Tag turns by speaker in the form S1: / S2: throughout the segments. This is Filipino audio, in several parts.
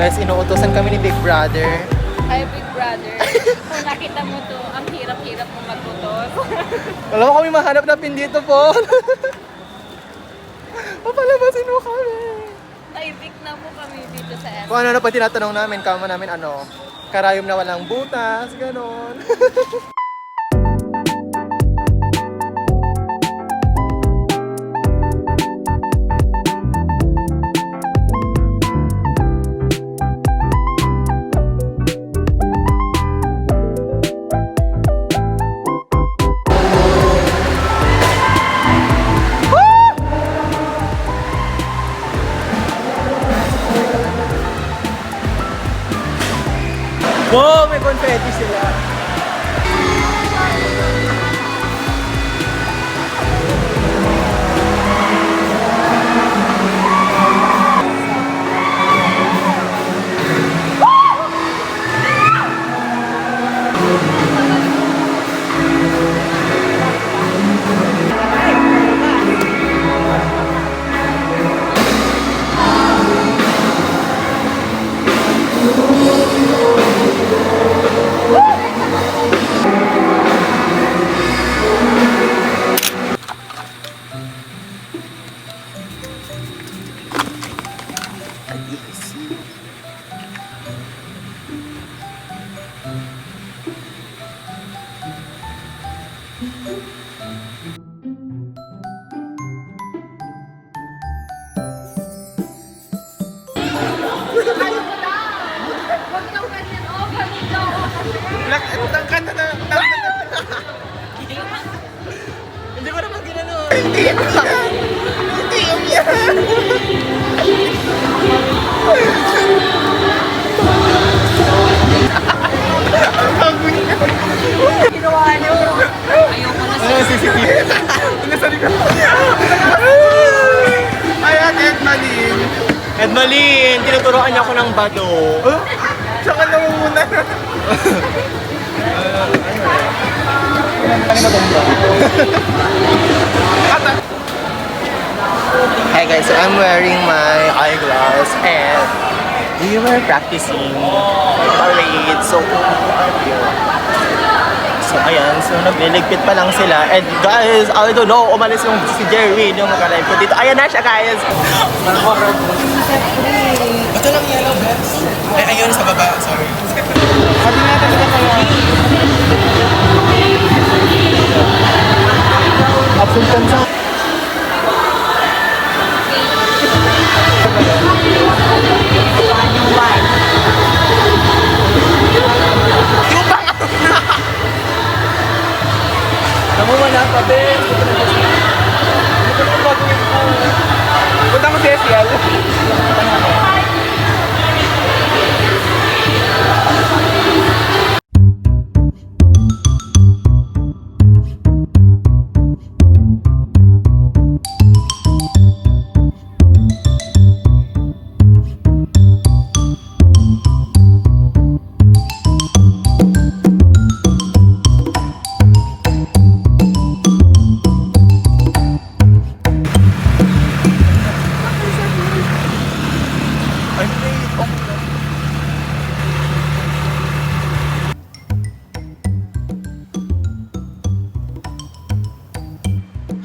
S1: Guys, inuutosan kami ni Big Brother.
S2: Hi, Big Brother. Kung nakita mo to, ang hirap-hirap mo mag-utos.
S1: Wala mo kami mahanap na pin dito po. Papalabasin mo kami.
S2: Na-evict na mo kami dito sa SM.
S1: Kung ano na pa tinatanong namin, kama namin karayom na walang butas, ganon. Wow, may confetti sila. Hindi ko naman ginano. Hindi yung yan.
S2: Ginawa niyo. Ayoko na sa
S1: CCTV. Nasali ka. Ayan, Edmalyn. Edmalyn, tinuturoan niya ako ng bado. Tsaka namumuna. Hi guys, so I'm wearing my eyeglass and we were practicing parade. So ayan, so nagliligpit pa lang sila. And guys, I don't know, umalis yung si Jerry yung mag-arrive ko dito. Ayan na siya guys! Ba't lang yellow bells? Ay, ayun sa baba, sorry. Sabi natin na kayo. Absent ka sa... Namu wala pa din. Ito na bagawin ko. Punta mo si Esiel.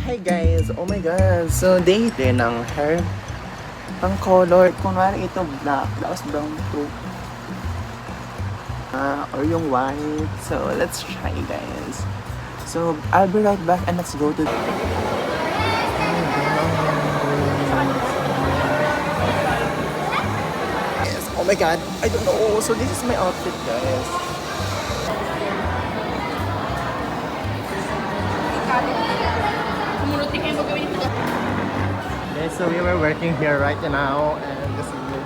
S1: Hi guys! Oh my god! So day din ng hair. Ang color. Kunwari ito black. Tapos brown too. Or yung white. So let's try guys. So I'll be right back and let's go to... Yes. Oh my god! I don't know. So this is my outfit guys.
S2: Kumunot Tingnan mo gawin ito.
S1: Okay, so we were working here right now and this is it.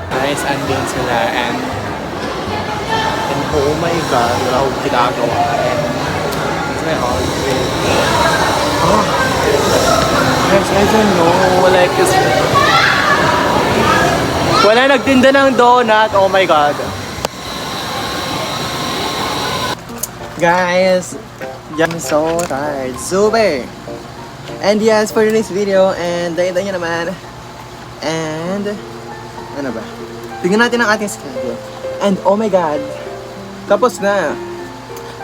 S1: Guys, andun sila and oh my god, wala akong ginagawa and it's my holiday. Oh, guys, I don't know, like this. Wala nagtinda ng donut, oh my god. Guys, I'm so tired, super. And yes, for today's video, and dahil nyo naman, and, ano ba? Tingnan natin ang ating schedule. And oh my god, tapos na.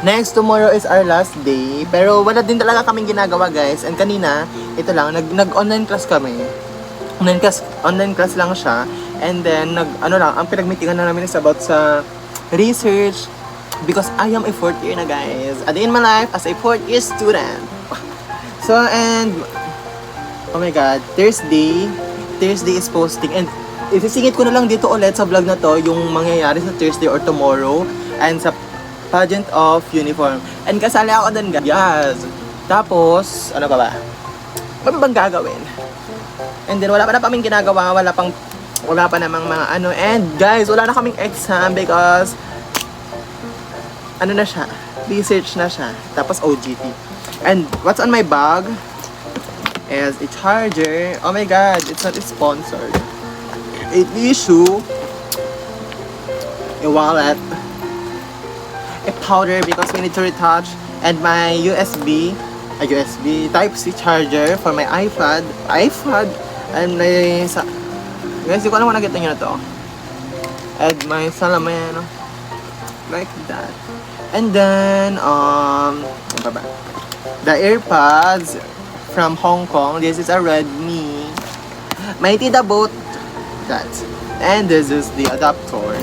S1: Next, tomorrow is our last day, pero wala din talaga kaming ginagawa guys. And kanina, ito lang, nag-online class kami. Online class lang siya. And then, ang pinag-meetingan na namin is about sa research, because I am a 4th year na guys. A day in my life as a 4th year student. So, and, oh my god, Thursday is posting, and isisingit ko na lang dito ulit sa vlog na to, yung mangyayari sa Thursday or tomorrow, and sa pageant of uniform. And kasali ako dun guys. Yes. Tapos, ano pa ba? Ano bang gagawin? And then, wala pa na kaming ginagawa, wala pa namang mga ano, and guys, wala na kaming exam because, ano na siya, research na siya, tapos OGT. And what's on my bag is a charger. Oh my god, it's not sponsored. A tissue, a wallet, a powder because we need to retouch, and my USB Type-C charger for my iPad, and my guys, di ko alam kung nakita nyo na to. And my salamin, like that. And then, ano pa ba? The AirPods from Hong Kong. This is a Redmi. Mighty the boat. That. And this is the adapter.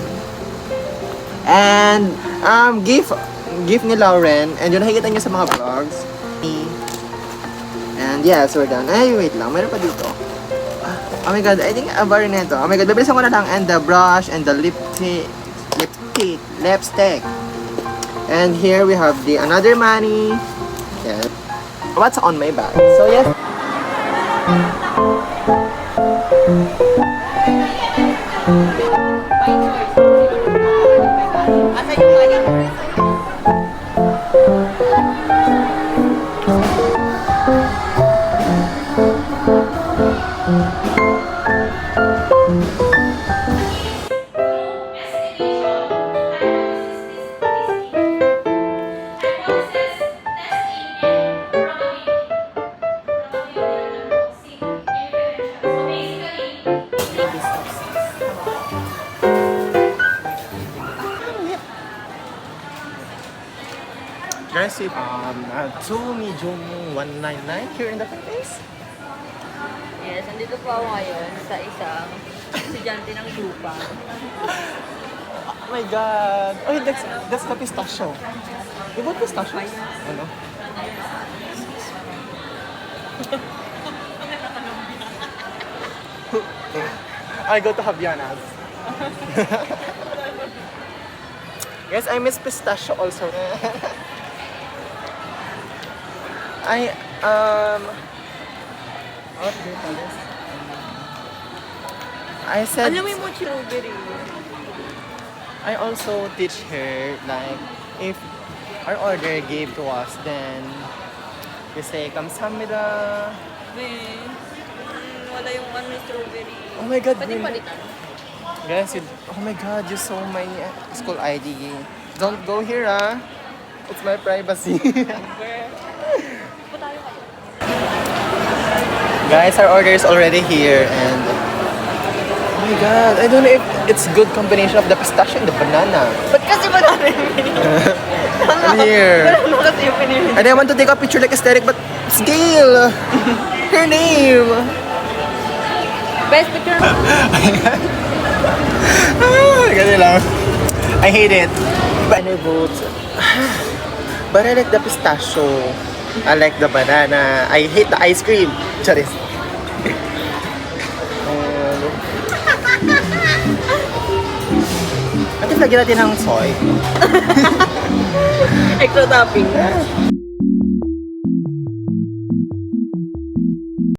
S1: And gift ni Lauren. And yun nakikita niyo sa mga vlogs. And yes, we're done. Ay, wait lang. Meron pa dito. Oh my god, I think abari na ito. Oh my god, bibilisan ko na lang. And the brush and the lipstick. And here we have the another money. Yes. What's on my bag? So yes. Guys, 2 medium 199 here in the Philippines.
S2: Yes, andito po ako ngayon sa isang estudyante ng lupa.
S1: Oh my god. Oh, that's the pistachio. You bought pistachio? Ano? I go to Havianas. Guys, I miss pistachio also. What do you call this? I said,
S2: Alam mo yung strawberry.
S1: I also teach her, like, if our order gave to us, then we say, kamsahamnida.
S2: Wala yung strawberry.
S1: Oh my god,
S2: Pwede
S1: really?
S2: palitan.
S1: Guys, oh my god, you saw my school ID. Don't go here, ah. It's my privacy. Guys, our order is already here, and oh my god, I don't know if it's good combination of the pistachio and the banana.
S2: Ba't kasi banana yung pinili?
S1: And here,
S2: Ano kasi yung pinili?
S1: and I want to take a picture like aesthetic, but it's Gail. Her name.
S2: Best picture.
S1: Ganun lang. I hate it. Banana boots. But I like the pistachio. I like the banana. I hate the ice cream. Charis. Ate, lagyan natin ng soy.
S2: Extra topping.